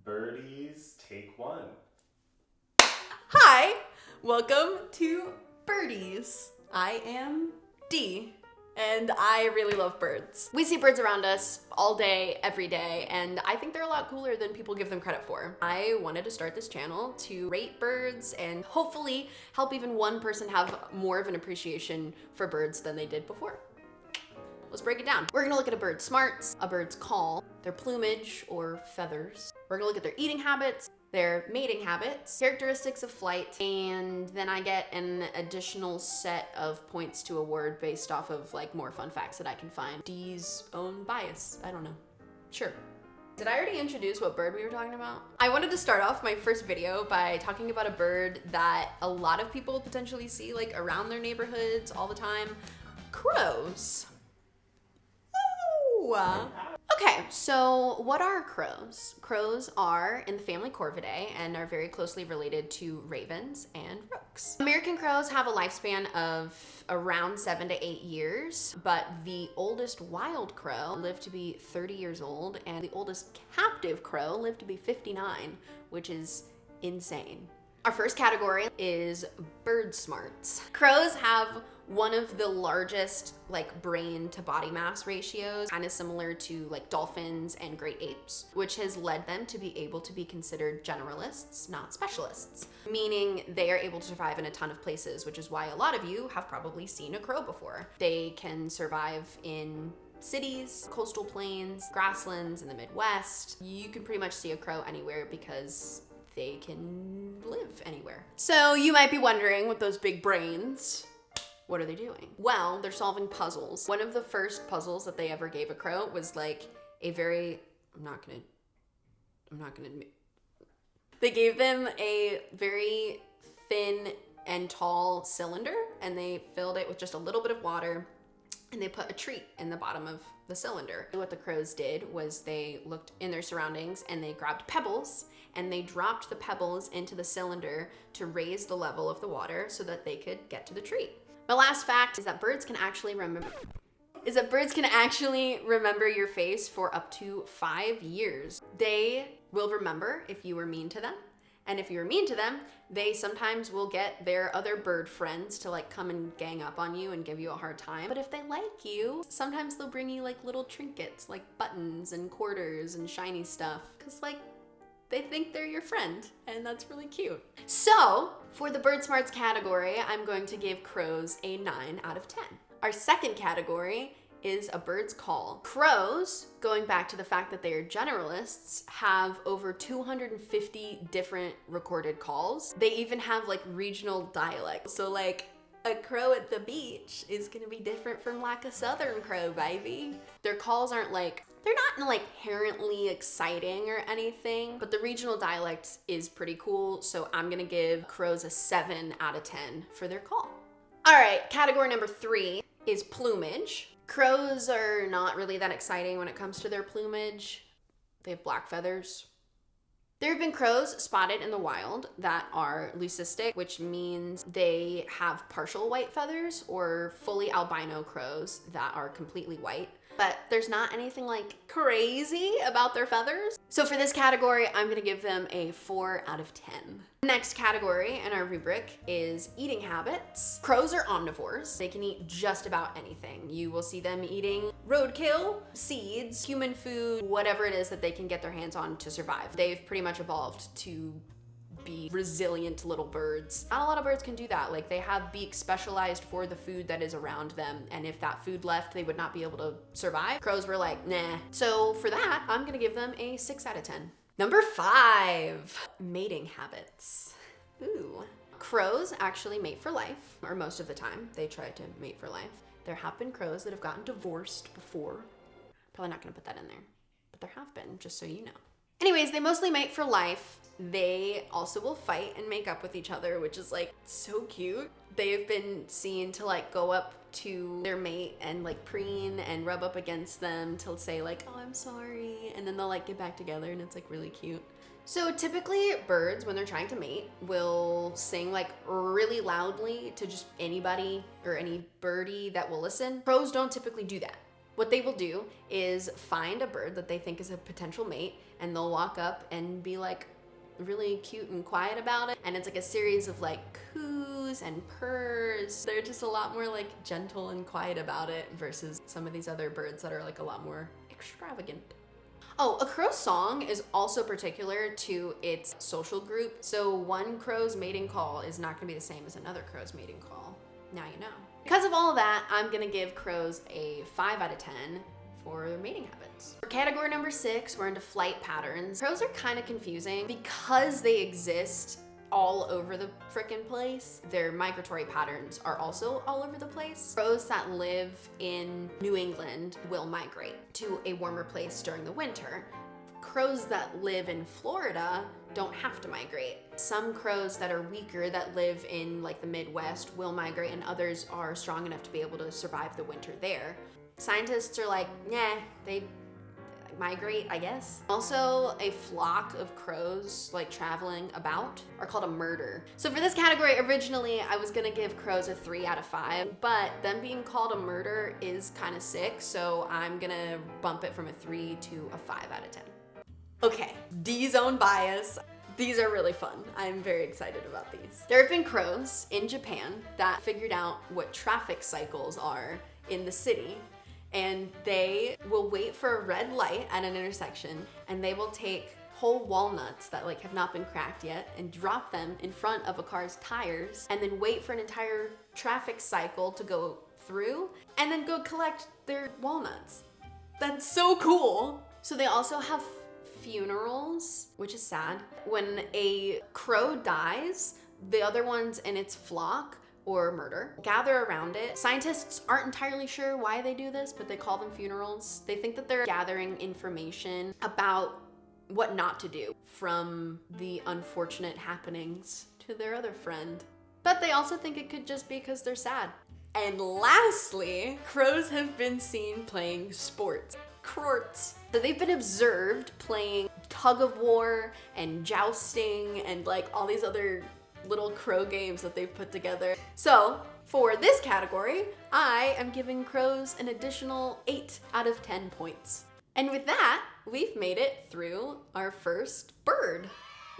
Birdies, take one. Hi, welcome to Birdies. I am Dee, and I really love birds. We see birds around us all day, every day, and I think they're a lot cooler than people give them credit for. I wanted to start this channel to rate birds and hopefully help even one person have more of an appreciation for birds than they did before. Let's break it down. We're gonna look at a bird's smarts, a bird's call, their plumage or feathers. We're gonna look at their eating habits, their mating habits, characteristics of flight, and then I get an additional set of points to award based off of like more fun facts that I can find. Dee's own bias, I don't know. Sure. Did I already introduce what bird we were talking about? I wanted to start off my first video by talking about a bird that a lot of people potentially see like around their neighborhoods all the time. Crows. Okay, so what are crows? Crows are in the family Corvidae and are very closely related to ravens and rooks. American crows have a lifespan of around 7 to 8 years, but the oldest wild crow lived to be 30 years old, and the oldest captive crow lived to be 59, which is insane. Our first category is bird smarts. Crows have one of the largest like brain to body mass ratios, kind of similar to like dolphins and great apes, which has led them to be able to be considered generalists, not specialists, meaning they are able to survive in a ton of places, which is why a lot of you have probably seen a crow before. They can survive in cities, coastal plains, grasslands in the Midwest. You can pretty much see a crow anywhere because they can live anywhere. So you might be wondering, with those big brains, what are they doing? Well, they're solving puzzles. One of the first puzzles that they ever gave a crow was like a very, they gave them a very thin and tall cylinder, and they filled it with just a little bit of water, and they put a treat in the bottom of the cylinder. What the crows did was they looked in their surroundings and they grabbed pebbles and they dropped the pebbles into the cylinder to raise the level of the water so that they could get to the treat. My last fact is that birds can actually remember your face for up to 5 years. They will remember if you were mean to them. And if you're mean to them, they sometimes will get their other bird friends to like come and gang up on you and give you a hard time. But if they like you, sometimes they'll bring you like little trinkets, like buttons and quarters and shiny stuff. Cause like, they think they're your friend, and that's really cute. So, for the bird smarts category, I'm going to give crows a 9 out of 10. Our second category is a bird's call. Crows, going back to the fact that they are generalists, have over 250 different recorded calls. They even have like regional dialects. So like, a crow at the beach is gonna be different from like a southern crow, baby. Their calls aren't like, they're not like inherently exciting or anything, but the regional dialect is pretty cool, so I'm gonna give crows a 7 out of 10 for their call. All right, category number 3 is plumage. Crows are not really that exciting when it comes to their plumage. They have black feathers. There have been crows spotted in the wild that are leucistic, which means they have partial white feathers, or fully albino crows that are completely white. But there's not anything like crazy about their feathers. So for this category, I'm gonna give them a 4 out of 10. Next category in our rubric is eating habits. Crows are omnivores. They can eat just about anything. You will see them eating roadkill, seeds, human food, whatever it is that they can get their hands on to survive. They've pretty much evolved to be resilient little birds. Not a lot of birds can do that. Like, they have beaks specialized for the food that is around them, and if that food left, they would not be able to survive. Crows were like, nah. So for that, I'm gonna give them a 6 out of 10. Number 5, mating habits. Ooh. Crows actually mate for life, or most of the time they try to mate for life. There have been crows that have gotten divorced before. Probably not gonna put that in there, but there have been, just so you know. Anyways, they mostly mate for life. They also will fight and make up with each other, which is like so cute. They have been seen to like go up to their mate and like preen and rub up against them to say like, oh, I'm sorry. And then they'll like get back together, and it's like really cute. So typically birds, when they're trying to mate, will sing like really loudly to just anybody or any birdie that will listen. Crows don't typically do that. What they will do is find a bird that they think is a potential mate, and they'll walk up and be like really cute and quiet about it. And it's like a series of like coos and purrs. They're just a lot more like gentle and quiet about it versus some of these other birds that are like a lot more extravagant. Oh, a crow's song is also particular to its social group. So one crow's mating call is not gonna be the same as another crow's mating call. Now you know. Because of all of that, I'm gonna give crows a 5 out of 10 for their mating habits. For category number 6, we're into flight patterns. Crows are kind of confusing because they exist all over the frickin' place. Their migratory patterns are also all over the place. Crows that live in New England will migrate to a warmer place during the winter. Crows that live in Florida don't have to migrate. Some crows that are weaker that live in like the Midwest will migrate, and others are strong enough to be able to survive the winter there. Scientists are like, nah, they migrate, I guess. Also, a flock of crows like traveling about are called a murder. So for this category, originally I was gonna give crows a 3 out of 5, but them being called a murder is kind of sick, so I'm gonna bump it from a 3 to a 5 out of 10. Okay, dzone bias. These are really fun. I'm very excited about these. There have been crows in Japan that figured out what traffic cycles are in the city, and they will wait for a red light at an intersection, and they will take whole walnuts that like have not been cracked yet and drop them in front of a car's tires, and then wait for an entire traffic cycle to go through, and then go collect their walnuts. That's so cool. So they also have funerals, which is sad. When a crow dies, the other ones in its flock or murder gather around it. Scientists aren't entirely sure why they do this, but they call them funerals. They think that they're gathering information about what not to do from the unfortunate happenings to their other friend. But they also think it could just be because they're sad. And lastly, crows have been seen playing sports. Courts. So they've been observed playing tug of war and jousting and like all these other little crow games that they've put together. So for this category, I am giving crows an additional 8 out of 10 points. And with that, we've made it through our first bird.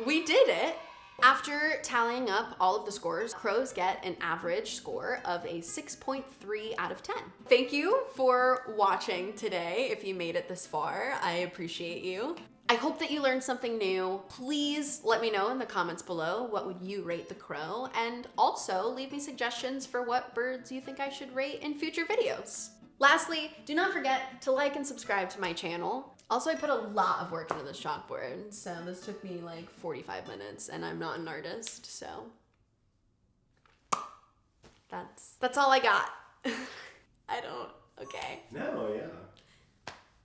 We did it! After tallying up all of the scores, crows get an average score of a 6.3 out of 10. Thank you for watching today. If you made it this far, I appreciate you. I hope that you learned something new. Please let me know in the comments below, what would you rate the crow? And also leave me suggestions for what birds you think I should rate in future videos. Lastly, do not forget to like and subscribe to my channel. Also, I put a lot of work into this chalkboard, so this took me like 45 minutes, and I'm not an artist, so that's all I got. Okay. No,